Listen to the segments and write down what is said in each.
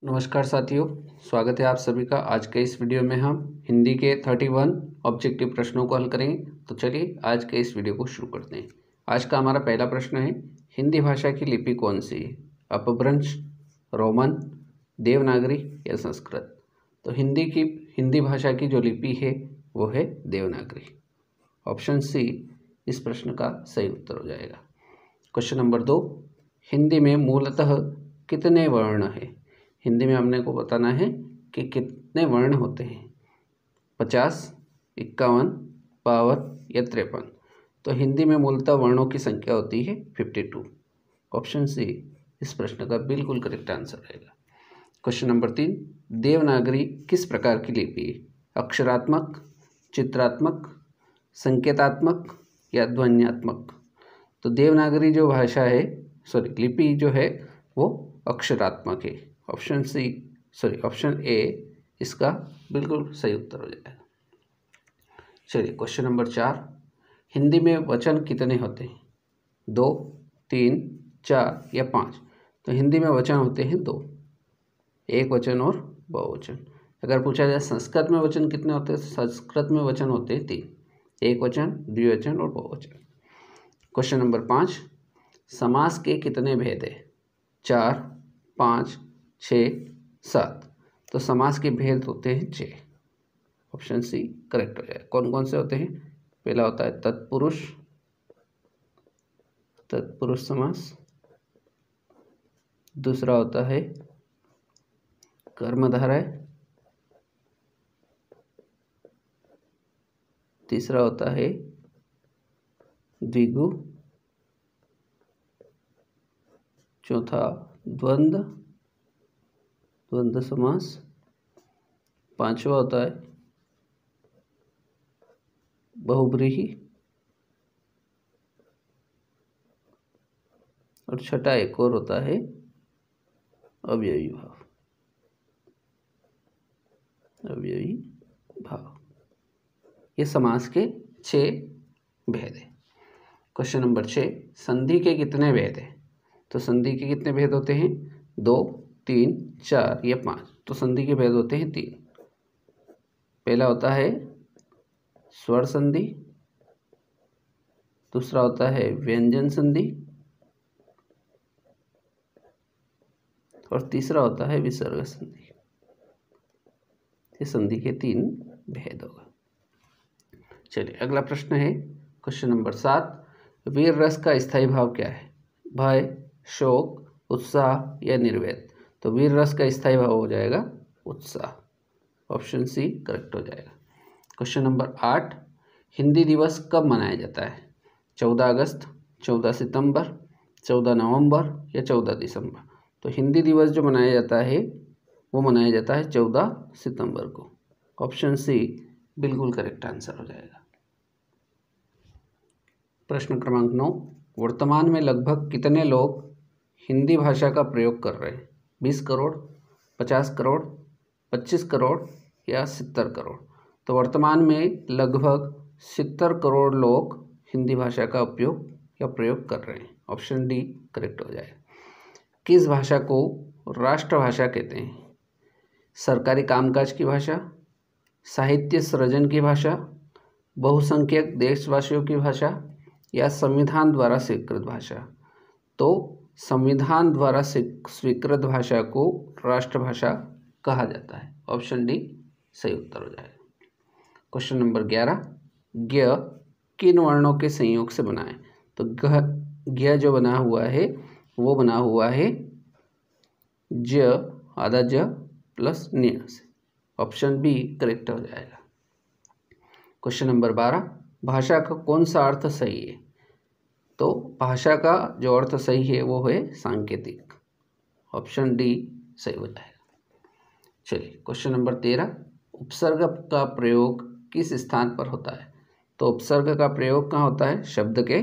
नमस्कार साथियों, स्वागत है आप सभी का। आज के इस वीडियो में हम हिंदी के 31 ऑब्जेक्टिव प्रश्नों को हल करेंगे। तो चलिए आज के इस वीडियो को शुरू करते हैं। आज का हमारा पहला प्रश्न है, हिंदी भाषा की लिपि कौन सी है? अपभ्रंश, रोमन, देवनागरी या संस्कृत? तो हिंदी भाषा की जो लिपि है वो है देवनागरी। ऑप्शन सी इस प्रश्न का सही उत्तर हो जाएगा। क्वेश्चन नंबर 2, हिंदी में मूलतः कितने वर्ण हैं? हिंदी में हमने को बताना है कि कितने वर्ण होते हैं, 50, 51, 52 या 53। तो हिंदी में मूलतः वर्णों की संख्या होती है 52। ऑप्शन सी इस प्रश्न का बिल्कुल करेक्ट आंसर रहेगा। क्वेश्चन नंबर 3, देवनागरी किस प्रकार की लिपि है? अक्षरात्मक, चित्रात्मक, संकेतात्मक या ध्वन्यात्मक? तो देवनागरी जो भाषा है लिपि जो है वो अक्षरात्मक है। ऑप्शन ए इसका बिल्कुल सही उत्तर हो जाएगा। चलिए क्वेश्चन नंबर 4, हिंदी में वचन कितने होते हैं? 2, 3, 4 या 5? तो हिंदी में वचन होते हैं 2, एक वचन और बहुवचन। अगर पूछा जाए संस्कृत में वचन कितने होते हैं, संस्कृत में वचन होते हैं 3, एक वचन, द्विवचन और बहुवचन। क्वेश्चन नंबर 5, समास के कितने भेद है? 4, 5, 6, 7? तो समास के भेद होते हैं 6। ऑप्शन सी करेक्ट हो जाएगा। कौन कौन से होते हैं? पहला होता है तत्पुरुष समास, दूसरा होता है कर्मधारय, तीसरा होता है द्विगु, चौथा द्वंद्व समास, पांचवा होता है बहुब्रीहि और छठा एक और होता है अवयवी भाव। ये समास के 6 भेद है। क्वेश्चन नंबर 6, संधि के कितने भेद है? तो संधि के कितने भेद होते हैं? 2, 3, 4 या 5? तो संधि के भेद होते हैं 3। पहला होता है स्वर संधि, दूसरा होता है व्यंजन संधि और तीसरा होता है विसर्ग संधि। ये संधि के 3 भेद होगा। चलिए अगला प्रश्न है क्वेश्चन नंबर 7, वीर रस का स्थायी भाव क्या है? भय, शोक, उत्साह या निर्वेद? तो वीर रस का स्थायी भाव हो जाएगा उत्साह। ऑप्शन सी करेक्ट हो जाएगा। क्वेश्चन नंबर 8, हिंदी दिवस कब मनाया जाता है? 14 अगस्त, 14 सितंबर, 14 नवंबर या 14 दिसंबर? तो हिंदी दिवस जो मनाया जाता है वो मनाया जाता है 14 सितंबर को। ऑप्शन सी बिल्कुल करेक्ट आंसर हो जाएगा। प्रश्न क्रमांक 9, वर्तमान में लगभग कितने लोग हिंदी भाषा का प्रयोग कर रहे हैं? 20 करोड़, 50 करोड़, 25 करोड़ या 70 करोड़? तो वर्तमान में लगभग 70 करोड़ लोग हिंदी भाषा का उपयोग या प्रयोग कर रहे हैं। ऑप्शन डी करेक्ट हो जाएगा। किस भाषा को राष्ट्रभाषा कहते हैं? सरकारी कामकाज की भाषा, साहित्य सृजन की भाषा, बहुसंख्यक देशवासियों की भाषा या संविधान द्वारा स्वीकृत भाषा? तो संविधान द्वारा स्वीकृत भाषा को राष्ट्रभाषा कहा जाता है। ऑप्शन डी सही उत्तर हो जाएगा। क्वेश्चन नंबर 11, ज्ञ किन वर्णों के संयोग से बना है? तो ज्ञ जो बना हुआ है वो बना हुआ है ज, आधा ज प्लस न्य से। ऑप्शन बी करेक्ट हो जाएगा। क्वेश्चन नंबर 12, भाषा का कौन सा अर्थ सही है? तो भाषा का जो अर्थ सही है वो है सांकेतिक। ऑप्शन डी सही हो जाएगा। चलिए क्वेश्चन नंबर 13, उपसर्ग का प्रयोग किस स्थान पर होता है? तो उपसर्ग का प्रयोग कहाँ होता है? शब्द के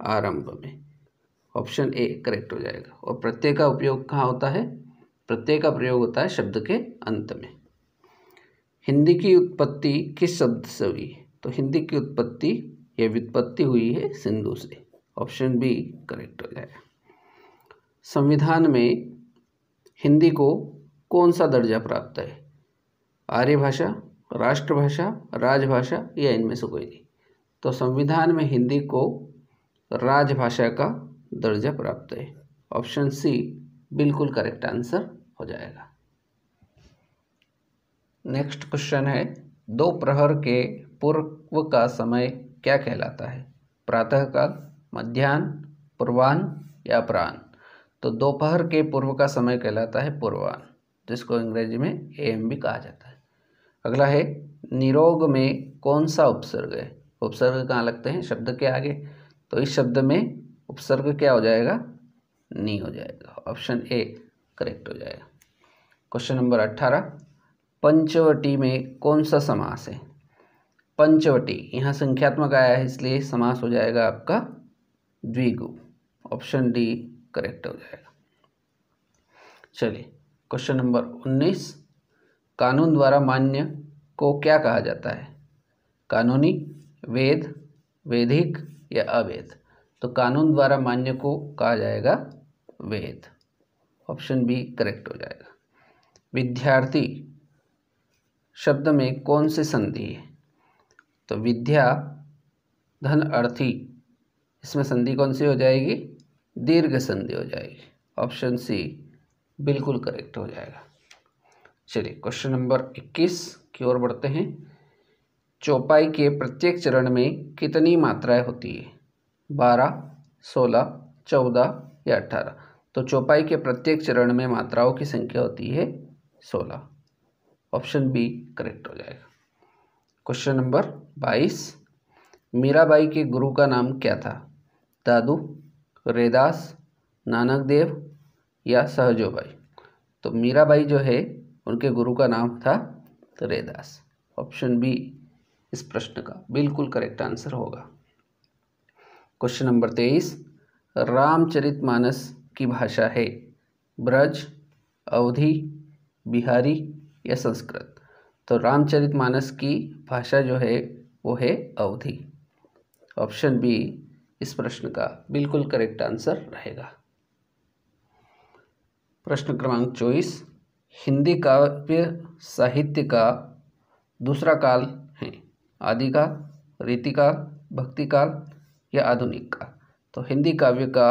आरंभ में। ऑप्शन ए करेक्ट हो जाएगा। और प्रत्यय का उपयोग कहाँ होता है? प्रत्यय का प्रयोग होता है शब्द के अंत में। हिंदी की उत्पत्ति किस शब्द से हुई है? तो हिंदी की उत्पत्ति या व्युत्पत्ति हुई है सिंधु से। ऑप्शन बी करेक्ट हो जाएगा। संविधान में हिंदी को कौन सा दर्जा प्राप्त है? आर्य भाषा, राष्ट्रभाषा, राजभाषा या इनमें से कोई नहीं। तो संविधान में हिंदी को राजभाषा का दर्जा प्राप्त है। ऑप्शन सी बिल्कुल करेक्ट आंसर हो जाएगा। नेक्स्ट क्वेश्चन है, दोपहर के पूर्व का समय क्या कहलाता है? प्रातःकाल, मध्याह्न, पूर्वाह्न या अपराह्न? तो दोपहर के पूर्व का समय कहलाता है पूर्वाह्न, जिसको अंग्रेजी में AM भी कहा जाता है। अगला है, निरोग में कौन सा उपसर्ग है? उपसर्ग कहाँ लगते हैं? शब्द के आगे। तो इस शब्द में उपसर्ग क्या हो जाएगा? नी हो जाएगा। ऑप्शन ए करेक्ट हो जाएगा। क्वेश्चन नंबर 18, पंचवटी में कौन सा समास है? पंचवटी, यहाँ संख्यात्मक आया है इसलिए समास हो जाएगा आपका द्विगु। ऑप्शन डी करेक्ट हो जाएगा। चलिए क्वेश्चन नंबर 19, कानून द्वारा मान्य को क्या कहा जाता है? कानूनी, वेद, वैधिक या अवैध? तो कानून द्वारा मान्य को कहा जाएगा वेद। ऑप्शन बी करेक्ट हो जाएगा। विद्यार्थी शब्द में कौन सी संधि है? तो विद्या, धन, अर्थी, इसमें संधि कौन सी हो जाएगी? दीर्घ संधि हो जाएगी। ऑप्शन सी बिल्कुल करेक्ट हो जाएगा। चलिए क्वेश्चन नंबर 21 की ओर बढ़ते हैं। चौपाई के प्रत्येक चरण में कितनी मात्राएं होती है? 12, 16, 14 या 18? तो चौपाई के प्रत्येक चरण में मात्राओं की संख्या होती है 16। ऑप्शन बी करेक्ट हो जाएगा। क्वेश्चन नंबर 22, मीराबाई के गुरु का नाम क्या था? दादू, रैदास, नानक देव या सहजोबाई? तो मीराबाई जो है उनके गुरु का नाम था रैदास। ऑप्शन बी इस प्रश्न का बिल्कुल करेक्ट आंसर होगा। क्वेश्चन नंबर 23, रामचरितमानस की भाषा है ब्रज, अवधी, बिहारी या संस्कृत? तो रामचरितमानस की भाषा जो है वो है अवधी। ऑप्शन बी इस प्रश्न का बिल्कुल करेक्ट आंसर रहेगा। प्रश्न क्रमांक 24, हिंदी काव्य साहित्य का दूसरा काल है आदिकाल, रीतिकाल, भक्तिकाल या आधुनिक काल? तो हिंदी काव्य का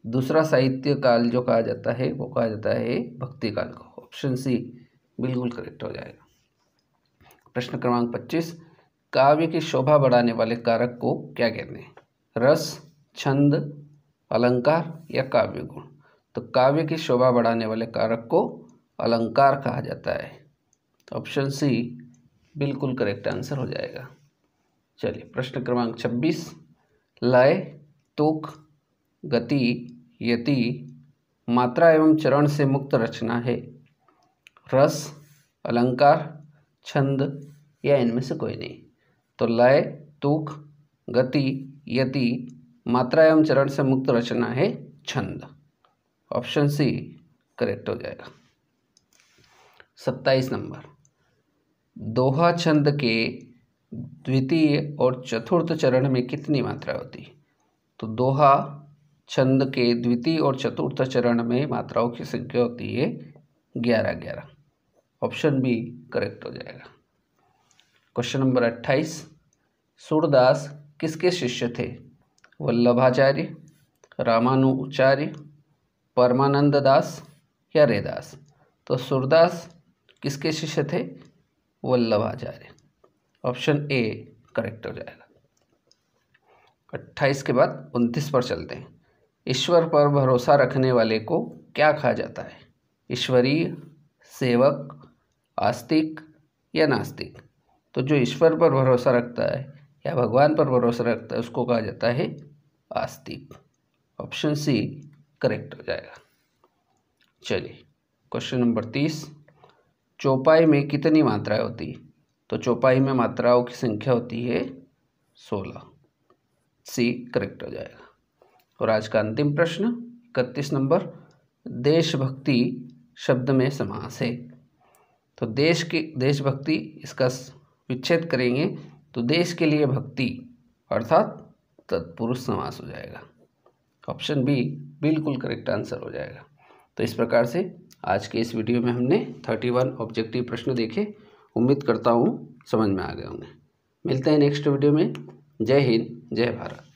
दूसरा साहित्य काल जो कहा जाता है वो कहा जाता है भक्तिकाल को। ऑप्शन सी बिल्कुल करेक्ट हो जाएगा। प्रश्न क्रमांक 25, काव्य की शोभा बढ़ाने वाले कारक को क्या कहते हैं? रस, छंद, अलंकार या काव्य गुण? तो काव्य की शोभा बढ़ाने वाले कारक को अलंकार कहा जाता है। ऑप्शन सी बिल्कुल करेक्ट आंसर हो जाएगा। चलिए प्रश्न क्रमांक 26, लय, तुक, गति, यति, मात्रा एवं चरण से मुक्त रचना है रस, अलंकार, छंद या इनमें से कोई नहीं? तो लय, तुक, गति, यति, मात्रा एवं चरण से मुक्त रचना है छंद। ऑप्शन सी करेक्ट हो जाएगा। 27 नंबर, दोहा छंद के द्वितीय और चतुर्थ चरण में कितनी मात्रा होती है? तो दोहा छंद के द्वितीय और चतुर्थ चरण में मात्राओं की संख्या होती है 11। ऑप्शन बी करेक्ट हो जाएगा। क्वेश्चन नंबर 28, सूरदास किसके शिष्य थे? वल्लभाचार्य, रामानुचार्य, परमानंद दास या रैदास? तो सूरदास किसके शिष्य थे? वल्लभाचार्य। ऑप्शन ए करेक्ट हो जाएगा। 28 के बाद 29 पर चलते हैं। ईश्वर पर भरोसा रखने वाले को क्या कहा जाता है? ईश्वरीय, सेवक, आस्तिक या नास्तिक? तो जो ईश्वर पर भरोसा रखता है या भगवान पर भरोसा रखता है उसको कहा जाता है आस्तिक। ऑप्शन सी करेक्ट हो जाएगा। चलिए क्वेश्चन नंबर 30, चौपाई में कितनी मात्राएं होती है? तो चौपाई में मात्राओं की संख्या होती है 16। सी करेक्ट हो जाएगा। और आज का अंतिम प्रश्न 31 नंबर, देशभक्ति शब्द में समास है। तो देशभक्ति इसका विच्छेद करेंगे तो देश के लिए भक्ति अर्थात तत्पुरुष समास हो जाएगा। ऑप्शन बी बिल्कुल करेक्ट आंसर हो जाएगा। तो इस प्रकार से आज के इस वीडियो में हमने 31 ऑब्जेक्टिव प्रश्न देखे। उम्मीद करता हूँ समझ में आ गए होंगे। मिलते हैं नेक्स्ट वीडियो में। जय हिंद, जय भारत।